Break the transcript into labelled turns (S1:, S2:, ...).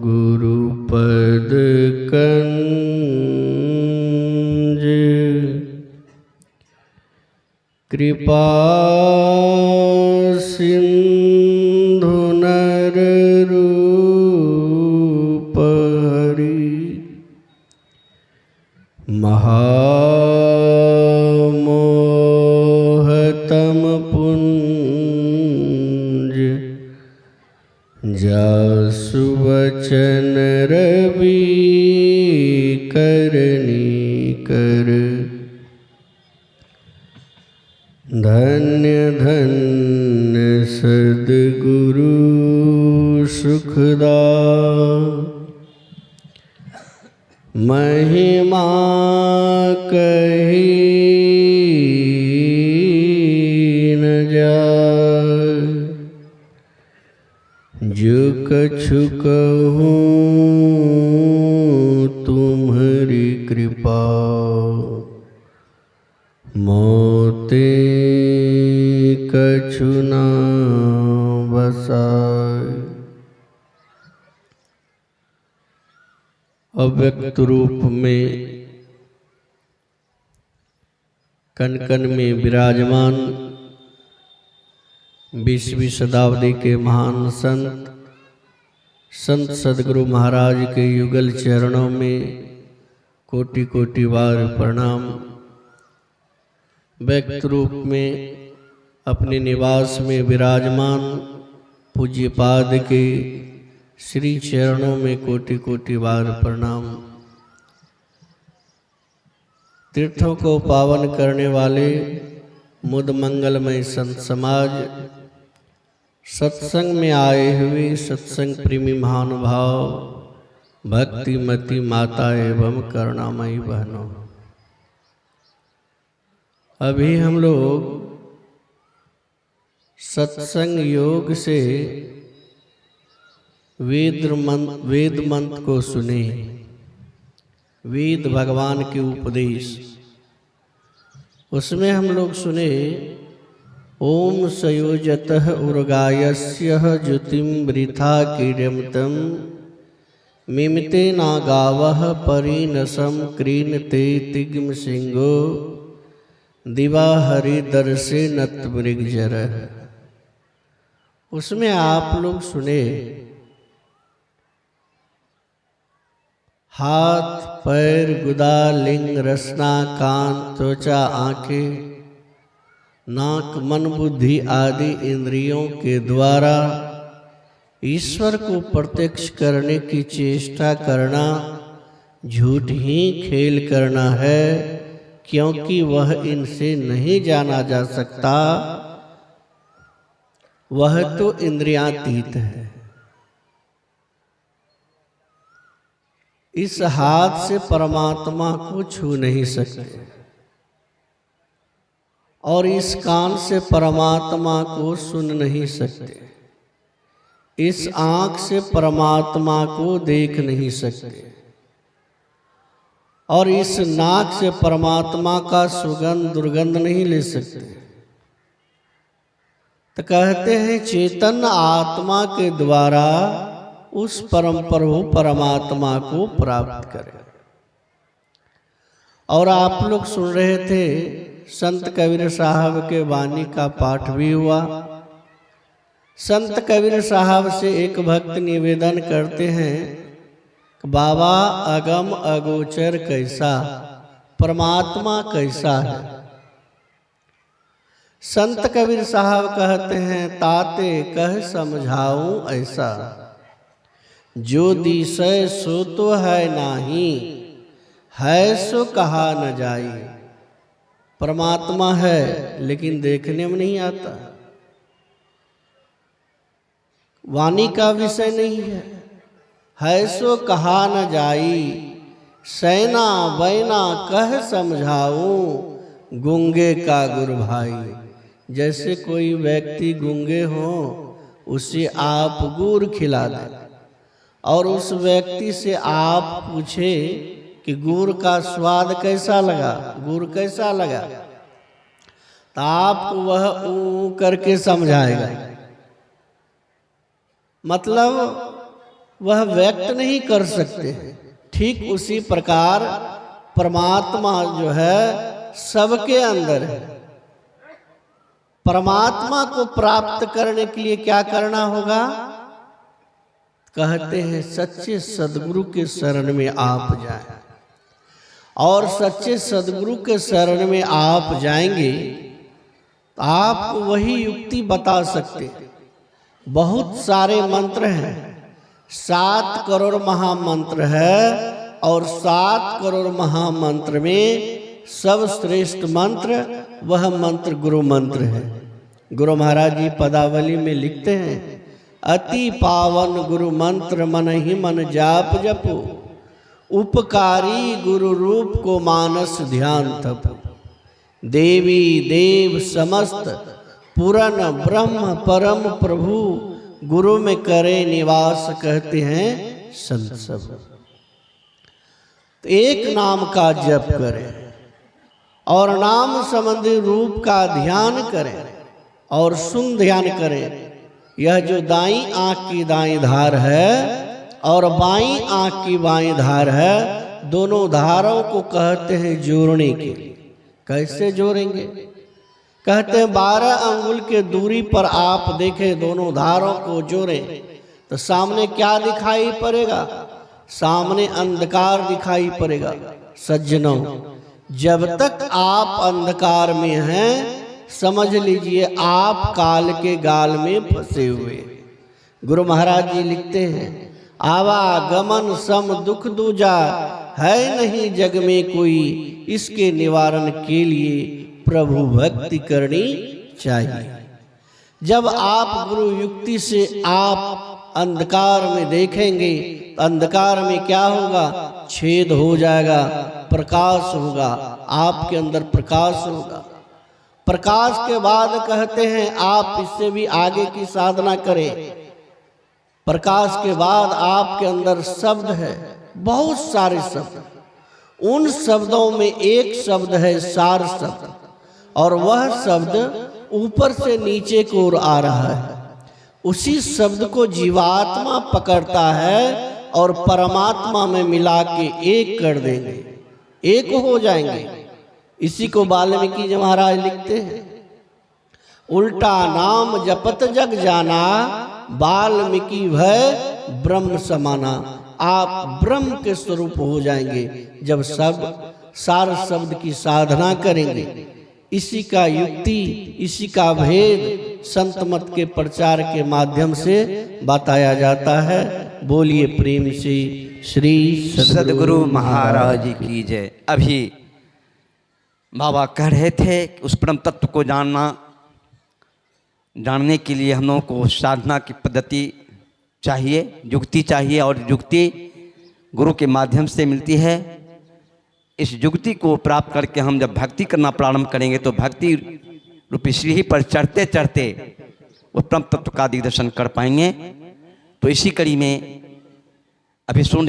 S1: गुरुपद कंज कृपा सिंधु नर रूप हरि महामोहतम पुंज जासु वचन रवि करनी कर धन्य धन्य सद्गुरु सुखदा महिमा कही न जाय जो कछु कहूँ तुम्हारी कृपा मोते कछु न बसाय। अव्यक्त रूप में कण कण में विराजमान 20वीं शताब्दी के महान संत सद्गुरु महाराज के युगल चरणों में कोटि कोटि बार प्रणाम। व्यक्त रूप में अपने निवास में विराजमान पूज्य पाद के श्री चरणों में कोटि कोटि बार प्रणाम। तीर्थों को पावन करने वाले मुद मंगलमय संत समाज, सत्संग में आए हुए सत्संग प्रेमी महानुभाव, भक्ति मती माता एवं करुणामयी बहनों, अभी हम लोग सत्संग योग से वेद मंत्र को सुने। वेद भगवान के उपदेश, उसमें हम लोग सुने ओम सयोजतः उर्गायस्य ज्योतिम वृथा क्रीडमतम मिमते नागावः परिनसम क्रीणते तिग्म सिंहो दिवा हरि दर्शे नत मृगजर। उसमें आप लोग सुने हाथ पैर गुदा लिंग रसना कान त्वचा आंखें नाक मन बुद्धि आदि इंद्रियों के द्वारा ईश्वर को प्रत्यक्ष करने की चेष्टा करना झूठ ही खेल करना है, क्योंकि वह इनसे नहीं जाना जा सकता, वह तो इंद्रियातीत है। इस हाथ से परमात्मा को छू नहीं सकते और इस कान से परमात्मा को सुन नहीं सकते, इस आँख से परमात्मा को देख नहीं सकते और इस नाक से परमात्मा का सुगंध दुर्गंध नहीं ले सकते। तो कहते हैं चेतन आत्मा के द्वारा उस परम प्रभु परमात्मा को प्राप्त करें। और आप लोग सुन रहे थे संत कबीर साहब के वाणी का पाठ भी हुआ। संत कबीर साहब से एक भक्त निवेदन करते हैं, बाबा अगम अगोचर कैसा, परमात्मा कैसा है। संत कबीर साहब कहते हैं ताते कह समझाऊं ऐसा, जो दिसै सो तो है नाही, है सो कहा न जाई। परमात्मा है लेकिन देखने में नहीं आता, वाणी का विषय नहीं है सो कहा न जाई। सैना बैना कह समझाऊं, गूंगे का गुरु भाई। जैसे कोई व्यक्ति गूंगे हो उसे आप गुड़ खिला दें और उस व्यक्ति से आप पूछे कि गुड़ का स्वाद कैसा लगा, गुड़ कैसा लगा, तो आपको वह ऊ करके समझाएगा। मतलब वह व्यक्त नहीं कर सकते। ठीक उसी प्रकार परमात्मा जो है सबके अंदर है। परमात्मा को प्राप्त करने के लिए क्या करना होगा? कहते हैं सच्चे सदगुरु के शरण में आप जाएं, और सच्चे सदगुरु के शरण में आप जाएंगे तो आपको वही युक्ति बता सकते। बहुत सारे मंत्र हैं, 7 करोड़ महामंत्र है, और 7 करोड़ महामंत्र में सब श्रेष्ठ मंत्र वह मंत्र गुरु मंत्र है। गुरु महाराज जी पदावली में लिखते हैं, अति पावन गुरु मंत्र मन ही मन जाप जपो, उपकारी गुरु रूप को मानस ध्यान तपो, देवी देव समस्त पूरन ब्रह्म परम प्रभु, गुरु में करे निवास कहते हैं संत सब। तो एक नाम का जप करें और नाम संबंधी रूप का ध्यान करें और सुन ध्यान करें। यह जो दाईं आंख की दाईं धार है और बाईं आंख की बाईं धार है, दोनों धारों को कहते हैं जोड़ने के लिए। कैसे जोड़ेंगे? कहते हैं 12 अंगुल के दूरी पर आप देखें, दोनों धारों को जोड़ें तो सामने क्या दिखाई पड़ेगा? सामने अंधकार दिखाई पड़ेगा। सज्जनों, जब तक आप अंधकार में हैं, समझ लीजिए आप काल के गाल में फंसे हुए। गुरु महाराज जी लिखते हैं, आवागमन सम दुख दूजा, है नहीं जग में कोई, इसके निवारण के लिए प्रभु भक्ति करनी चाहिए। जब आप गुरु युक्ति से आप अंधकार में देखेंगे तो अंधकार में क्या होगा? छेद हो जाएगा, प्रकाश होगा, आपके अंदर प्रकाश होगा। प्रकाश के बाद कहते हैं आप इससे भी आगे की साधना करें। प्रकाश के बाद आपके अंदर शब्द है, बहुत सारे शब्द। उन शब्दों में एक शब्द है सार शब्द, और वह शब्द ऊपर से नीचे की ओर आ रहा है। उसी शब्द को जीवात्मा पकड़ता है और परमात्मा में मिला के एक कर देंगे, एक हो जाएंगे। इसी को वाल्मीकि जी महाराज लिखते हैं, उल्टा नाम जपत जग जाना, वाल्मीकि भय ब्रह्म समाना। आप ब्रह्म के स्वरूप हो जाएंगे जब सार शब्द की साधना करेंगे। इसी का युक्ति, इसी का भेद संत मत के प्रचार के माध्यम से बताया जाता है। बोलिए प्रेम से श्री
S2: सदगुरु महाराज की जय। अभी बाबा कह रहे थे कि उस परम तत्व को जानने के लिए हम लोगों को साधना की पद्धति चाहिए, युक्ति चाहिए, और युक्ति गुरु के माध्यम से मिलती है। इस युक्ति को प्राप्त करके हम जब भक्ति करना प्रारंभ करेंगे तो भक्ति रूपी सीढ़ी पर चढ़ते चढ़ते वो परम तत्व का दिग्दर्शन कर पाएंगे। तो इसी कड़ी में अभी सुन